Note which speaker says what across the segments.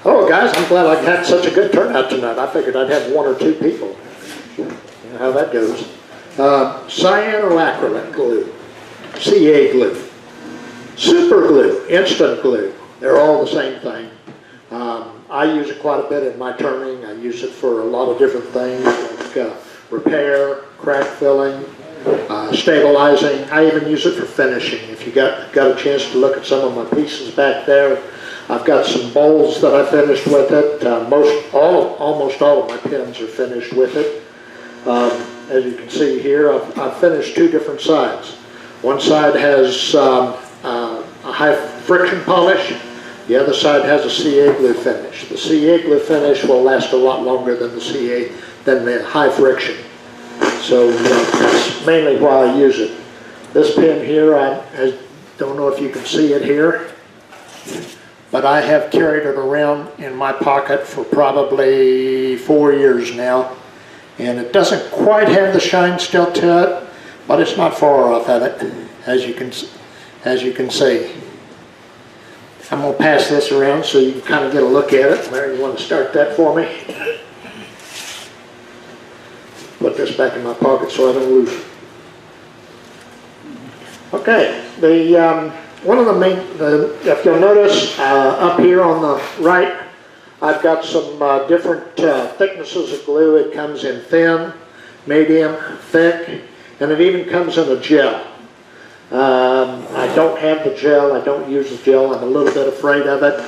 Speaker 1: Hello guys, I'm glad I had such a good turnout tonight. I figured I'd have 1 or 2 people. You know how that goes. Cyanoacrylate glue, CA glue, super glue, instant glue. They're all the same thing. I use it quite a bit in my turning. I use it for a lot of different things like repair, crack filling, stabilizing. I even use it for finishing. If you got a chance to look at some of my pieces back there, I've got some bowls that I finished with it. Almost all of my pins are finished with it. As you can see here, I've finished 2 different sides. One side has a high friction polish. The other side has a CA glue finish. The CA glue finish will last a lot longer than the high friction. So that's mainly why I use it. This pin here, I don't know if you can see it here, but I have carried it around in my pocket for probably 4 years now. And it doesn't quite have the shine still to it, but it's not far off of it, as you can see. I'm going to pass this around so you can kind of get a look at it. Mary, you want to start that for me? Put this back in my pocket so I don't lose it. Okay, one of the main, if you'll notice up here on the right, I've got some different thicknesses of glue. It comes in thin, medium, thick, and it even comes in a gel. I don't have the gel. I don't use the gel. I'm a little bit afraid of it.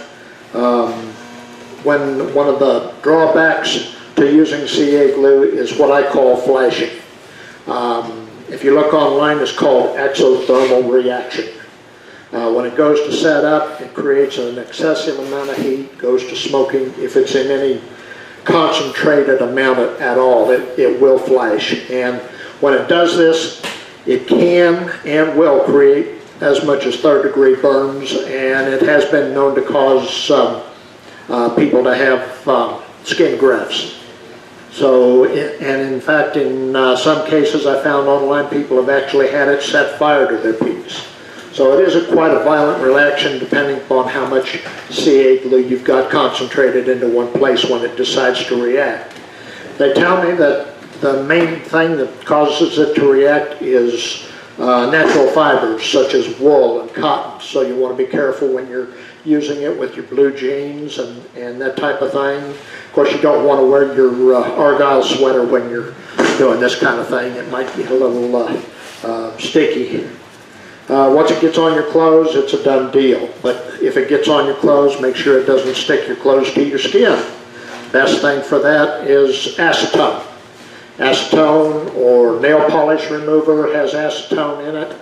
Speaker 1: One of the drawbacks to using CA glue is what I call flashing. If you look online, it's called exothermal reaction. When it goes to set up, it creates an excessive amount of heat, goes to smoking. If it's in any concentrated amount at all, it will flash. And when it does this, it can and will create as much as 3rd-degree burns, and it has been known to cause people to have skin grafts. So, and in fact, in some cases I found online, people have actually had it set fire to their piece. So it is quite a violent reaction depending upon how much CA glue you've got concentrated into one place when it decides to react. They tell me that the main thing that causes it to react is natural fibers such as wool and cotton. So you want to be careful when you're using it with your blue jeans and that type of thing. Of course, you don't want to wear your argyle sweater when you're doing this kind of thing. It might get a little sticky. Once it gets on your clothes, it's a done deal. But if it gets on your clothes, make sure it doesn't stick your clothes to your skin. Best thing for that is acetone. Acetone or nail polish remover has acetone in it.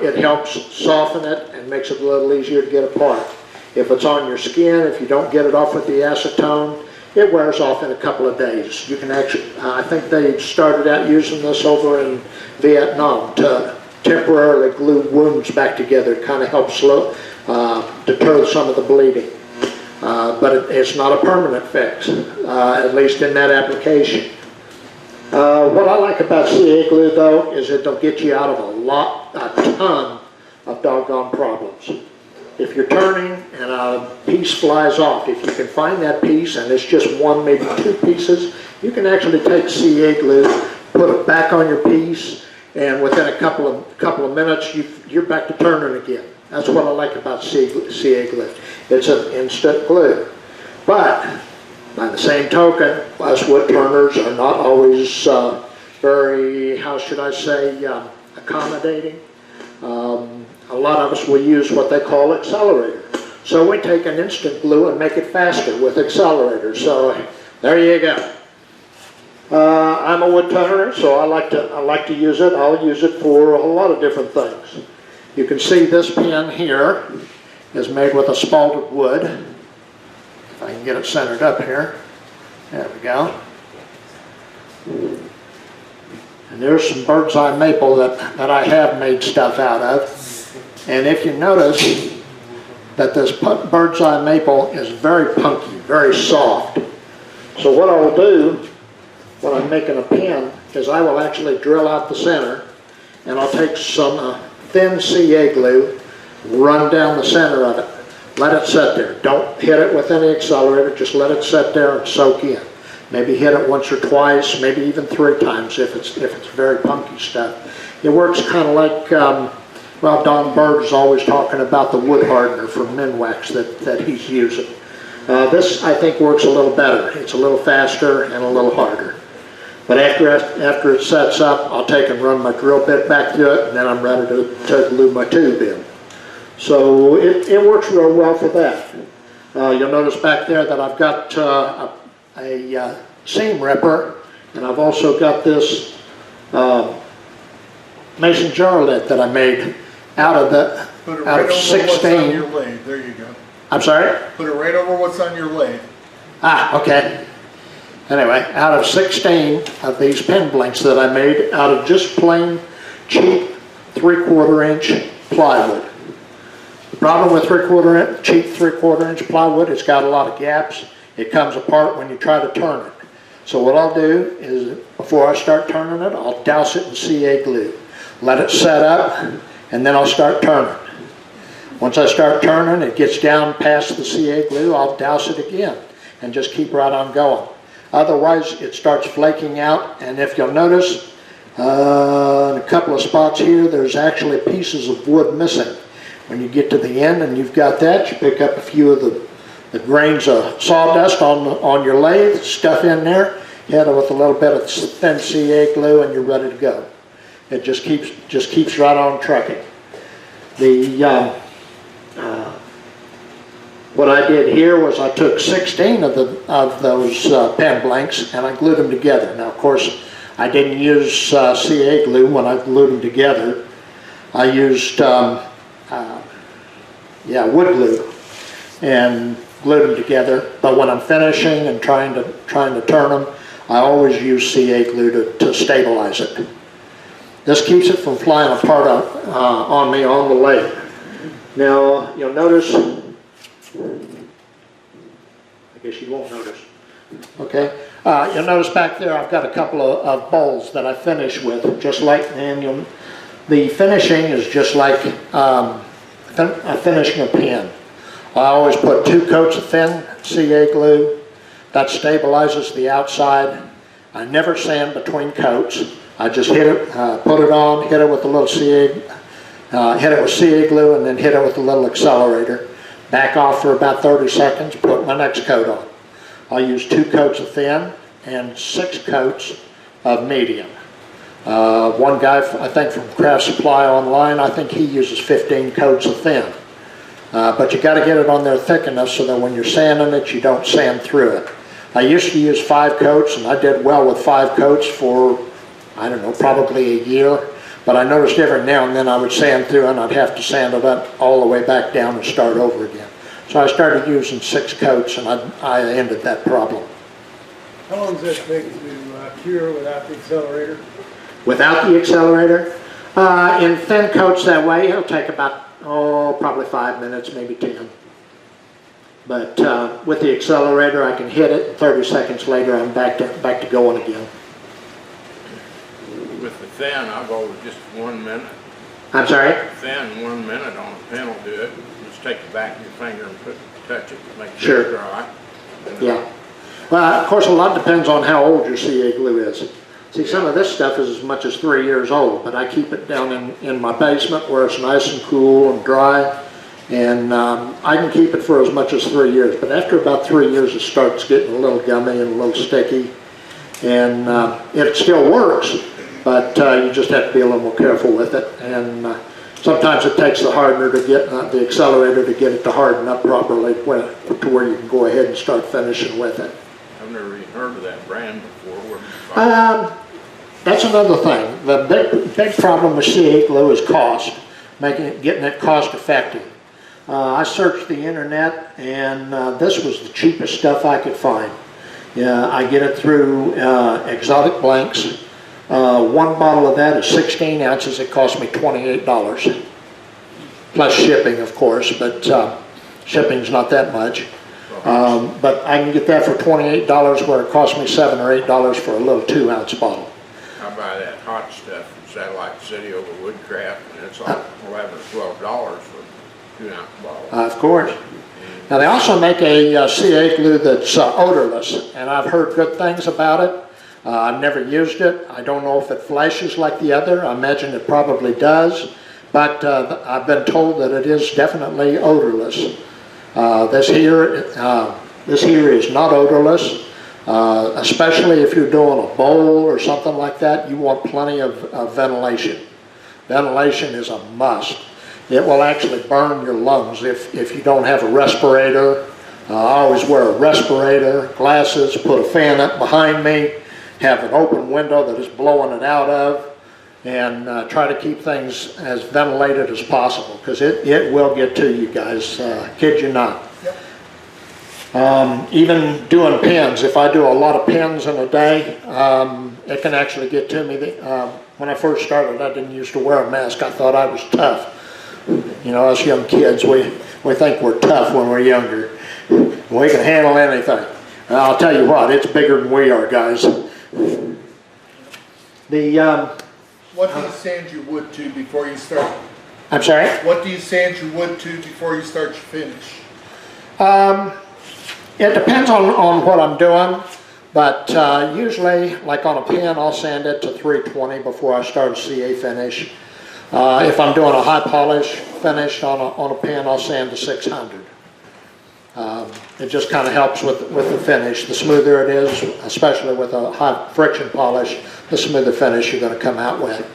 Speaker 1: It helps soften it and makes it a little easier to get apart. If it's on your skin, if you don't get it off with the acetone, it wears off in a couple of days. You can actually, I think they started out using this over in Vietnam to temporarily glue wounds back together. It kind of helps deter some of the bleeding. But it's not a permanent fix, at least in that application. What I like about CA glue, though, is it'll get you out of a ton of doggone problems. If you're turning and a piece flies off, if you can find that piece and it's just 1, maybe 2 pieces, you can actually take CA glue, put it back on your piece, and within a couple of minutes, you're back to turning again. That's what I like about CA glue. It's an instant glue. But by the same token, us wood turners are not always very, how should I say, accommodating. A lot of us will use what they call accelerator. So we take an instant glue and make it faster with accelerators. So there you go. I'm a wood turner, so I like to use it. I'll use it for a lot of different things. You can see this pen here is made with a spalted wood. If I can get it centered up here. There we go. And there's some bird's eye maple that I have made stuff out of. And if you notice that this bird's eye maple is very punky, very soft. So what I will do when I'm making a pen is I will actually drill out the center, and I'll take some thin CA glue, run down the center of it. let it sit there. Don't hit it with any accelerator, just let it sit there and soak in. Maybe hit it once or twice, maybe even 3 times if it's very punky stuff. It works kind of like, well, Don Bird is always talking about the wood hardener for Minwax that he's using. This, I think, works a little better. It's a little faster and a little harder. But after it sets up, I'll take and run my drill bit back through it, and then I'm ready to glue my tube in. So it works real well for that. You'll notice back there that I've got a seam ripper, and I've also got this mason jar lid that I made out of 16.
Speaker 2: What's on your lathe. There you go.
Speaker 1: I'm sorry?
Speaker 2: Put it right over what's on your lathe.
Speaker 1: Ah, okay. Anyway, out of 16 of these pin blinks that I made out of just plain, cheap 3/4 inch plywood. The problem with cheap 3/4 inch plywood, it's got a lot of gaps. It comes apart when you try to turn it. So what I'll do is, before I start turning it, I'll douse it in CA glue. Let it set up, and then I'll start turning. Once I start turning, it gets down past the CA glue, I'll douse it again, and just keep right on going. Otherwise, it starts flaking out, and if you'll notice, in a couple of spots here, there's actually pieces of wood missing. When you get to the end and you've got that, you pick up a few of the grains of sawdust on your lathe, stuff in there, hit it with a little bit of thin CA glue, and you're ready to go. It just keeps right on trucking. What I did here was I took 16 of those pen blanks and I glued them together. Now, of course, I didn't use CA glue when I glued them together. I used wood glue and glued them together. But when I'm finishing and trying to turn them, I always use CA glue to stabilize it. This keeps it from flying apart on me on the lathe. Now, you'll notice, I guess you won't notice, okay? You'll notice back there I've got a couple of bowls that I finish with, just like, and the finishing is just like finishing a pen. I always put 2 coats of thin CA glue. That stabilizes the outside. I never sand between coats. I just hit it, put it on, hit it with a little hit it with CA glue, and then hit it with a little accelerator. Back off for about 30 seconds, put my next coat on. I'll use 2 coats of thin and 6 coats of medium. One guy, I think from Craft Supply Online, I think he uses 15 coats of thin. But you got to get it on there thick enough so that when you're sanding it, you don't sand through it. I used to use 5 coats, and I did well with 5 coats for, I don't know, probably a year. But I noticed every now and then I would sand through and I'd have to sand it up all the way back down and start over again. So I started using 6 coats, and I ended that problem.
Speaker 3: How long does it take to cure without the accelerator?
Speaker 1: Without the accelerator? In thin coats that way, it'll take about, probably 5 minutes, maybe 10. But with the accelerator, I can hit it, and 30 seconds later, I'm back to going again.
Speaker 4: With the thin, I'll go with just 1 minute.
Speaker 1: I'm sorry?
Speaker 4: Thin, 1 minute on the pen will do it. Just take the back of your finger and touch it, make
Speaker 1: Sure.
Speaker 4: it dry.
Speaker 1: Yeah. Well, of course, a lot depends on how old your CA glue is. See, some of this stuff is as much as 3 years old, but I keep it down in my basement where it's nice and cool and dry, and I can keep it for as much as 3 years. But after about 3 years, it starts getting a little gummy and a little sticky, and it still works, but you just have to be a little more careful with it. And sometimes it takes the hardener to get the accelerator to get it to harden up properly to where you can go ahead and start finishing with it.
Speaker 4: I've never even heard of that brand before. Where did you find it?
Speaker 1: That's another thing. The big problem with CA glue is cost, getting it cost effective. I searched the internet, and this was the cheapest stuff I could find. Yeah, I get it through Exotic Blanks. 1 bottle of that is 16 ounces. It cost me $28, plus shipping, of course, but shipping's not that much. But I can get that for $28 where it cost me $7 or $8 for a little 2-ounce bottle.
Speaker 4: I buy that hot stuff from Satellite City over Woodcraft, and it's like $11 or $12 for 2-ounce bottle.
Speaker 1: Of course. Now they also make a CA glue that's odorless, and I've heard good things about it. I've never used it. I don't know if it flashes like the other. I imagine it probably does, but I've been told that it is definitely odorless. This here is not odorless, especially if you're doing a bowl or something like that. You want plenty of ventilation. Ventilation is a must. It will actually burn your lungs if you don't have a respirator. I always wear a respirator, glasses, put a fan up behind me, have an open window that is blowing it out of, and try to keep things as ventilated as possible, because it will get to you guys, kid you not.
Speaker 2: Yep.
Speaker 1: Even doing pins, if I do a lot of pins in a day, it can actually get to me. When I first started, I didn't used to wear a mask. I thought I was tough. You know, us young kids, we think we're tough when we're younger. We can handle anything. And I'll tell you what, it's bigger than we are, guys.
Speaker 2: What do you sand your wood to before you start?
Speaker 1: I'm sorry?
Speaker 2: What do you sand your wood to before you start your finish?
Speaker 1: It depends on what I'm doing, but usually, like on a pen, I'll sand it to 320 before I start a CA finish. If I'm doing a high polish finish on a pen, I'll sand to 600. It just kind of helps with the finish. The smoother it is, especially with a high friction polish, the smoother finish you're going to come out with.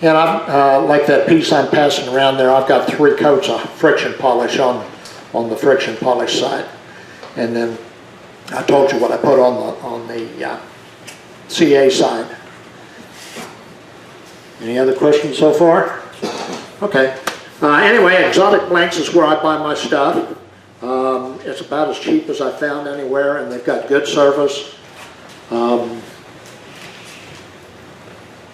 Speaker 1: And I'm, like that piece I'm passing around there, I've got 3 coats of friction polish on the friction polish side. And then I told you what I put on the CA side. Any other questions so far? Okay. Anyway, Exotic Blanks is where I buy my stuff. It's about as cheap as I found anywhere, and they've got good service.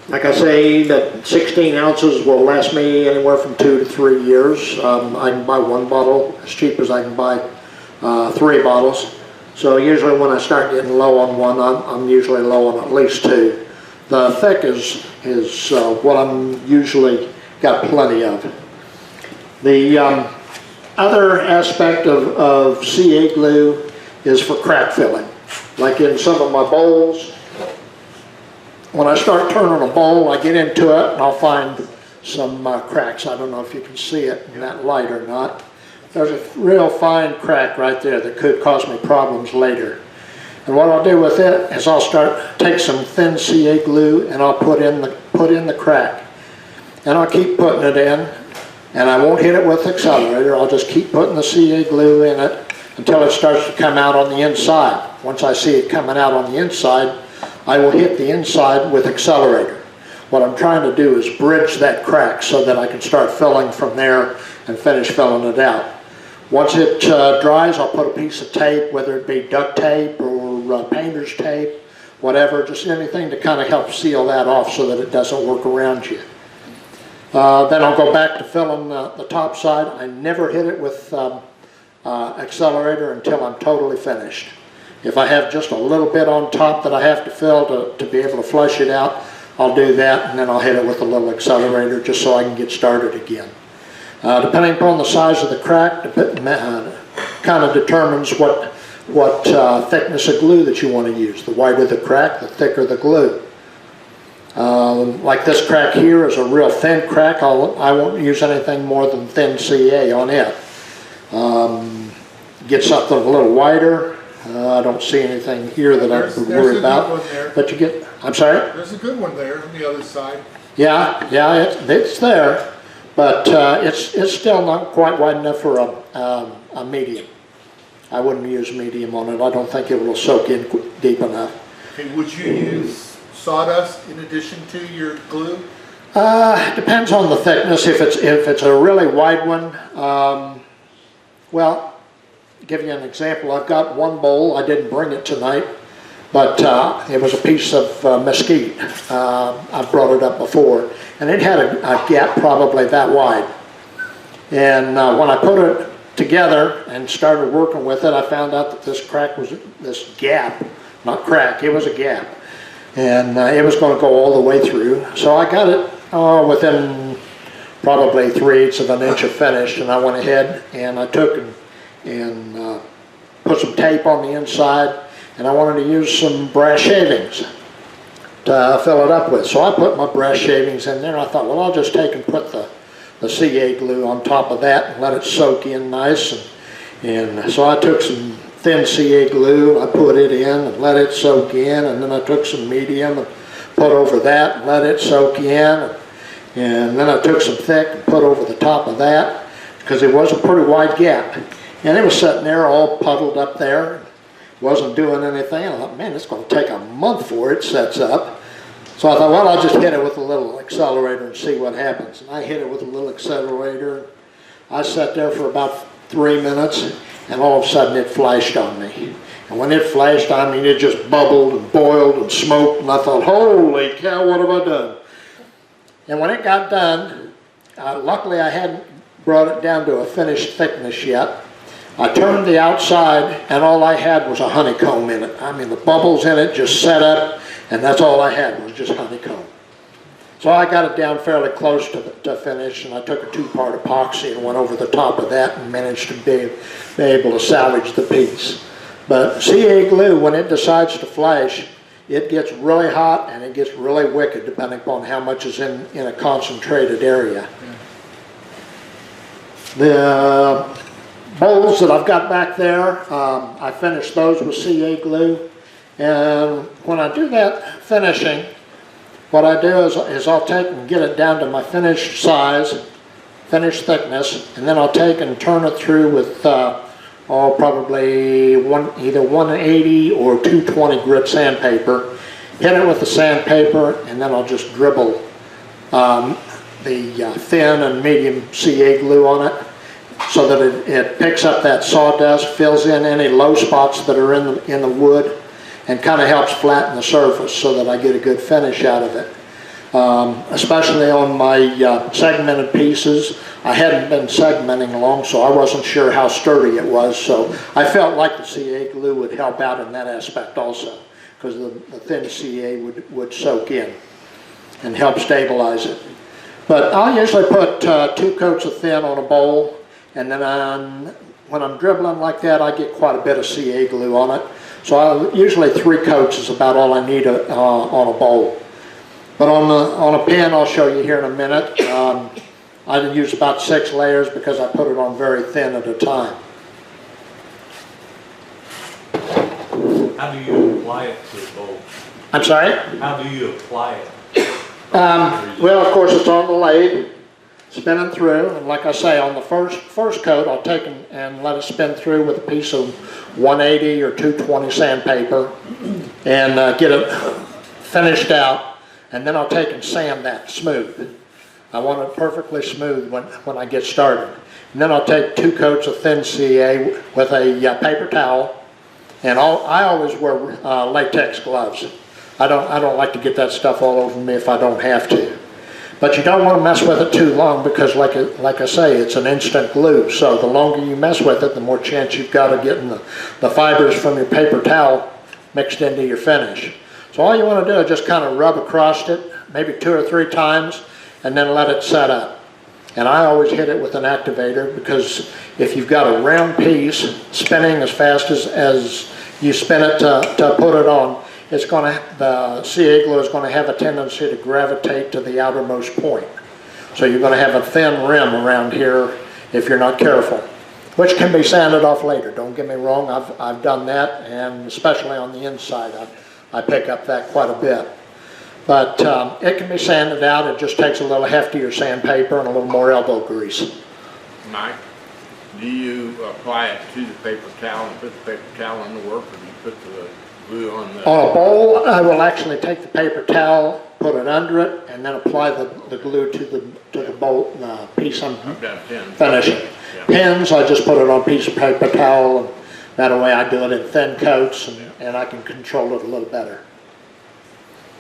Speaker 1: Like I say, that 16 ounces will last me anywhere from 2 to 3 years. I can buy 1 bottle as cheap as I can buy 3 bottles. So usually when I start getting low on one, I'm usually low on at least 2. The thick is what I'm usually got plenty of. The other aspect of CA glue is for crack filling. Like in some of my bowls, when I start turning a bowl, I get into it and I'll find some cracks. I don't know if you can see it in that light or not. There's a real fine crack right there that could cause me problems later. And what I'll do with it is I'll take some thin CA glue and I'll put in the crack. And I'll keep putting it in, and I won't hit it with the accelerator. I'll just keep putting the CA glue in it until it starts to come out on the inside. Once I see it coming out on the inside, I will hit the inside with accelerator. What I'm trying to do is bridge that crack so that I can start filling from there and finish filling it out. Once it dries, I'll put a piece of tape, whether it be duct tape or painter's tape, whatever, just anything to kind of help seal that off so that it doesn't work around you. Then I'll go back to filling the top side. I never hit it with accelerator until I'm totally finished. If I have just a little bit on top that I have to fill to be able to flush it out, I'll do that, and then I'll hit it with a little accelerator just so I can get started again. Depending upon the size of the crack, kind of determines what thickness of glue that you want to use. The wider the crack, the thicker the glue. Like this crack here is a real thin crack. I won't use anything more than thin CA on it. Get something a little wider. I don't see anything here that I would worry about. But you get, I'm sorry?
Speaker 2: There's a good one there on the other side.
Speaker 1: Yeah, it's there, but it's still not quite wide enough for a medium. I wouldn't use medium on it. I don't think it will soak in deep enough.
Speaker 2: Okay, would you use sawdust in addition to your glue?
Speaker 1: Depends on the thickness. If it's a really wide one, well, give you an example. I've got one bowl. I didn't bring it tonight, but it was a piece of mesquite. I've brought it up before, and it had a gap probably that wide. And when I put it together and started working with it, I found out that this gap, not crack, it was a gap. And it was going to go all the way through. So I got it within probably 3/8 of an inch of finish, and I went ahead and I took and put some tape on the inside, and I wanted to use some brass shavings to fill it up with. So I put my brass shavings in there, and I thought, well, I'll just take and put the CA glue on top of that and let it soak in nice. And so I took some thin CA glue, I put it in and let it soak in, and then I took some medium and put over that and let it soak in, and then I took some thick and put over the top of that, because it was a pretty wide gap. And it was sitting there all puddled up there, wasn't doing anything. I thought, man, it's going to take a month before it sets up. So I thought, well, I'll just hit it with a little accelerator and see what happens. And I hit it with a little accelerator. I sat there for about 3 minutes, and all of a sudden it flashed on me. And when it flashed, I mean, it just bubbled and boiled and smoked, and I thought, holy cow, what have I done? And when it got done, luckily I hadn't brought it down to a finished thickness yet. I turned the outside, and all I had was a honeycomb in it. I mean, the bubbles in it just set up, and that's all I had was just honeycomb. So I got it down fairly close to finish, and I took a 2-part epoxy and went over the top of that and managed to be able to salvage the piece. But CA glue, when it decides to flash, it gets really hot and it gets really wicked depending upon how much is in a concentrated area. The bowls that I've got back there, I finished those with CA glue. And when I do that finishing, what I do is I'll take and get it down to my finished size, finished thickness, and then I'll take and turn it through with probably either 180 or 220 grit sandpaper. Hit it with the sandpaper, and then I'll just dribble the thin and medium CA glue on it, so that it picks up that sawdust, fills in any low spots that are in the wood, and kind of helps flatten the surface so that I get a good finish out of it. Especially on my segmented pieces. I hadn't been segmenting long, so I wasn't sure how sturdy it was, so I felt like the CA glue would help out in that aspect also, because the thin CA would soak in and help stabilize it. But I'll usually put 2 coats of thin on a bowl, and then when I'm dribbling like that, I get quite a bit of CA glue on it. So usually 3 coats is about all I need on a bowl. But on a pan, I'll show you here in a minute, I use about 6 layers because I put it on very thin at a time.
Speaker 5: How do you apply it to the bowl?
Speaker 1: I'm sorry?
Speaker 5: How do you apply it?
Speaker 1: Well, of course, it's on the lathe, spinning through, and like I say, on the first coat, I'll take and let it spin through with a piece of 180 or 220 sandpaper and get it finished out, and then I'll take and sand that smooth. I want it perfectly smooth when I get started. And then I'll take 2 coats of thin CA with a paper towel, and I always wear latex gloves. I don't like to get that stuff all over me if I don't have to. But you don't want to mess with it too long because, like I say, it's an instant glue. So the longer you mess with it, the more chance you've got of getting the fibers from your paper towel mixed into your finish. So all you want to do is just kind of rub across it, maybe 2 or 3 times, and then let it set up. And I always hit it with an activator, because if you've got a round piece spinning as fast as you spin it to put it on, the CA glue is going to have a tendency to gravitate to the outermost point. So you're going to have a thin rim around here if you're not careful, which can be sanded off later. Don't get me wrong, I've done that, and especially on the inside, I pick up that quite a bit. But it can be sanded out. It just takes a little heftier sandpaper and a little more elbow grease.
Speaker 4: Mike, do you apply it to the paper towel and put the paper towel in the work, or do you put the glue on the...
Speaker 1: On a bowl, I will actually take the paper towel, put it under it, and then apply the glue to the bowl piece I'm finishing.
Speaker 4: Yeah.
Speaker 1: Pins, I just put it on a piece of paper towel, and that way I do it in thin coats, and I can control it a little better.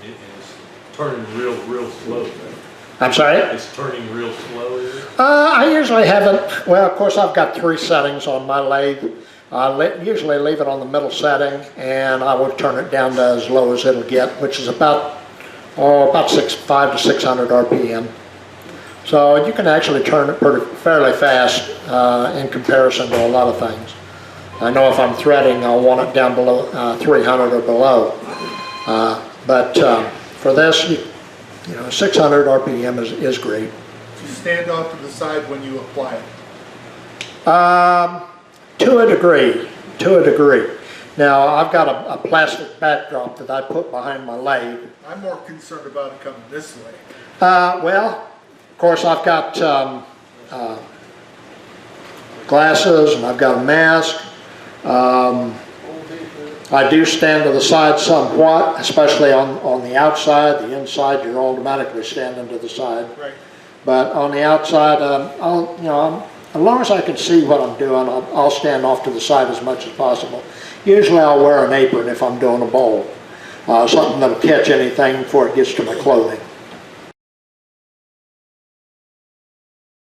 Speaker 5: It's turning real slow.
Speaker 1: I'm sorry?
Speaker 5: It's turning real slow, is it?
Speaker 1: I usually haven't. Well, of course, I've got 3 settings on my lathe. I usually leave it on the middle setting, and I will turn it down to as low as it'll get, which is about 500 to 600 RPM. So you can actually turn it fairly fast in comparison to a lot of things. I know if I'm threading, I'll want it down below 300 or below. But for this, you know, 600 RPM is great.
Speaker 2: Do you stand off to the side when you apply it?
Speaker 1: To a degree. Now, I've got a plastic backdrop that I put behind my lathe.
Speaker 2: I'm more concerned about it coming this way.
Speaker 1: Well, of course, I've got glasses and I've got a mask. I do stand to the side somewhat, especially on the outside. The inside, you're automatically standing to the side.
Speaker 2: Right.
Speaker 1: But on the outside, as long as I can see what I'm doing, I'll stand off to the side as much as possible. Usually I'll wear an apron if I'm doing a bowl, something that'll catch anything before it gets to my clothing.